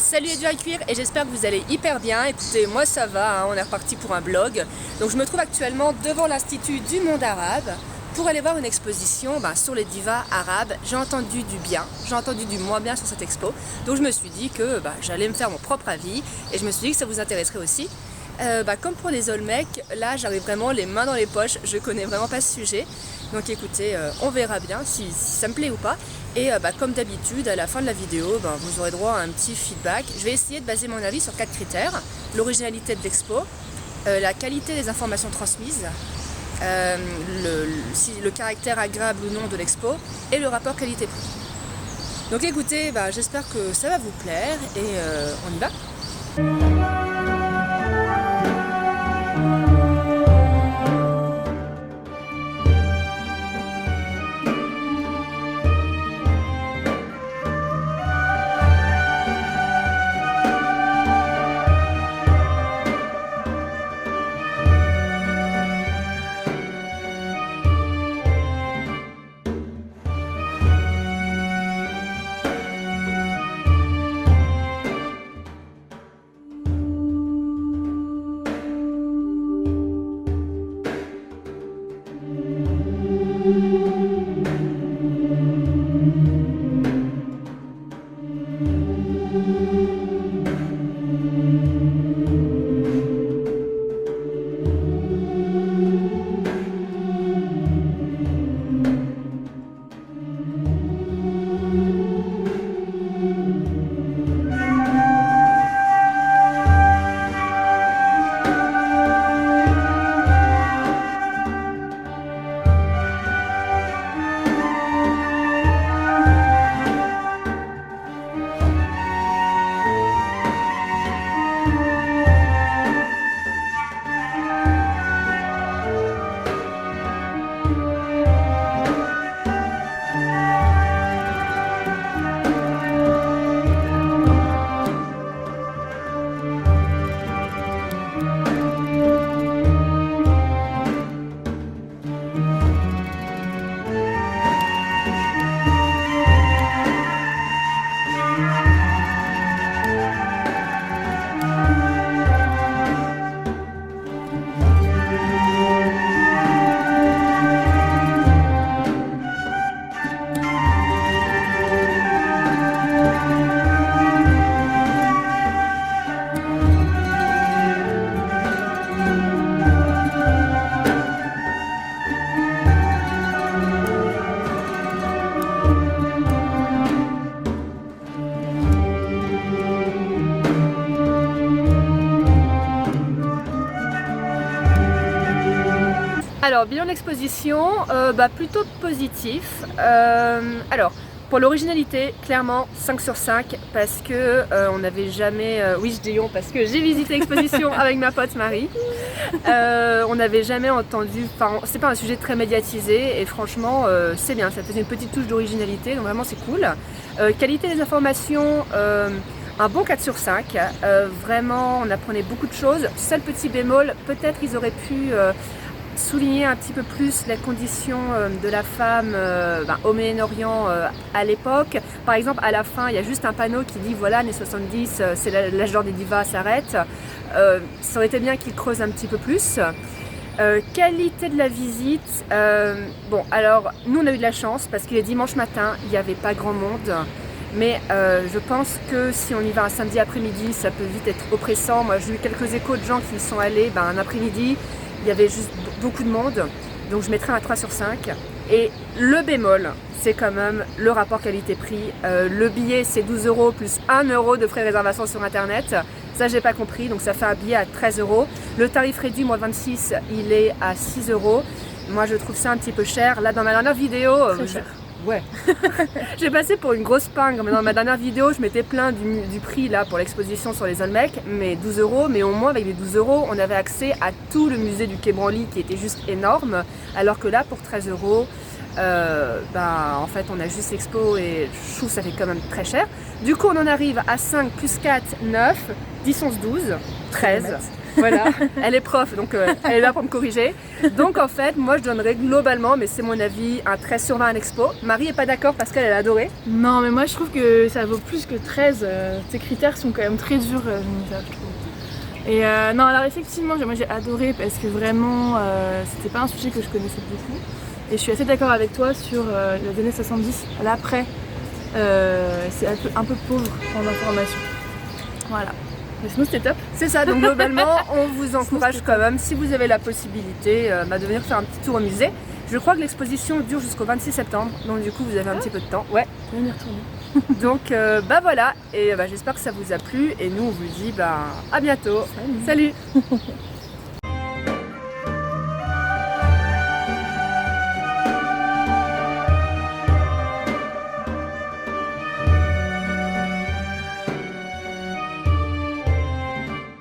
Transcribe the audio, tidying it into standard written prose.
Salut les durs à cuire et j'espère que vous allez hyper bien. Écoutez, moi ça va, on est reparti pour un blog. Donc je me trouve actuellement devant l'Institut du monde arabe pour aller voir une exposition sur les divas arabes. J'ai entendu du bien, j'ai entendu du moins bien sur cette expo. Donc je me suis dit que j'allais me faire mon propre avis et je me suis dit que ça vous intéresserait aussi. Comme pour les Olmecs, là j'arrive vraiment les mains dans les poches, je connais vraiment pas ce sujet. Donc écoutez, on verra bien si ça me plaît ou pas. Et comme d'habitude, à la fin de la vidéo, vous aurez droit à un petit feedback. Je vais essayer de baser mon avis sur 4 critères. L'originalité de l'expo, la qualité des informations transmises, le caractère agréable ou non de l'expo et le rapport qualité-prix. Donc écoutez, j'espère que ça va vous plaire et on y va. Alors, bilan d'exposition, plutôt positif. Alors, pour l'originalité, clairement 5 sur 5 parce que on n'avait jamais... oui, je dis on parce que j'ai visité l'exposition avec ma pote Marie. On n'avait jamais entendu... Enfin, c'est pas un sujet très médiatisé et franchement, c'est bien. Ça faisait une petite touche d'originalité, donc vraiment c'est cool. Qualité des informations... un bon 4 sur 5, vraiment on apprenait beaucoup de choses. Seul petit bémol, peut-être ils auraient pu souligner un petit peu plus les conditions de la femme au Moyen-Orient à l'époque. Par exemple, à la fin, il y a juste un panneau qui dit voilà, années 70, c'est l'âge d'or des divas s'arrête. Ça aurait été bien qu'ils creusent un petit peu plus. Qualité de la visite, alors nous on a eu de la chance parce qu'il est dimanche matin, il n'y avait pas grand monde. Mais je pense que si on y va un samedi après-midi, ça peut vite être oppressant. Moi j'ai eu quelques échos de gens qui y sont allés un après-midi, il y avait juste beaucoup de monde, donc je mettrai un 3 sur 5. Et le bémol, c'est quand même le rapport qualité-prix. Le billet c'est 12 € plus 1 € de frais de réservation sur internet. Ça j'ai pas compris, donc ça fait un billet à 13 €. Le tarif réduit, moins 26, il est à 6 €. Moi je trouve ça un petit peu cher. Là dans ma dernière vidéo, ouais. J'ai passé pour une grosse pingre, mais dans ma dernière vidéo, je m'étais plaint du prix là pour l'exposition sur les Olmecs, mais 12 €, mais au moins avec les 12 €, on avait accès à tout le musée du Quai Branly qui était juste énorme, alors que là pour 13 €, en fait on a juste l'expo et je trouve que ça fait quand même très cher. Du coup on en arrive à 5 plus 4, 9, 10, 11, 12, 13. Voilà, elle est prof, donc elle est là pour me corriger. Donc en fait, moi je donnerais globalement, mais c'est mon avis, un 13 sur 20 à l'expo. Marie est pas d'accord parce qu'elle a adoré. Non, mais moi je trouve que ça vaut plus que 13. Ces critères sont quand même très durs, Jennifer, je trouve. Et non, alors effectivement, moi j'ai adoré parce que vraiment, c'était pas un sujet que je connaissais beaucoup. Et je suis assez d'accord avec toi sur les années 70, l'après. C'est un peu pauvre en information. Voilà. Mais sinon c'était top. C'est ça, donc globalement, on vous encourage quand même, si vous avez la possibilité, de venir faire un petit tour au musée. Je crois que l'exposition dure jusqu'au 26 septembre, donc du coup vous avez un petit peu de temps. Ouais. On va y retourner. Donc voilà, et j'espère que ça vous a plu, et nous on vous dit à bientôt. Salut. Salut.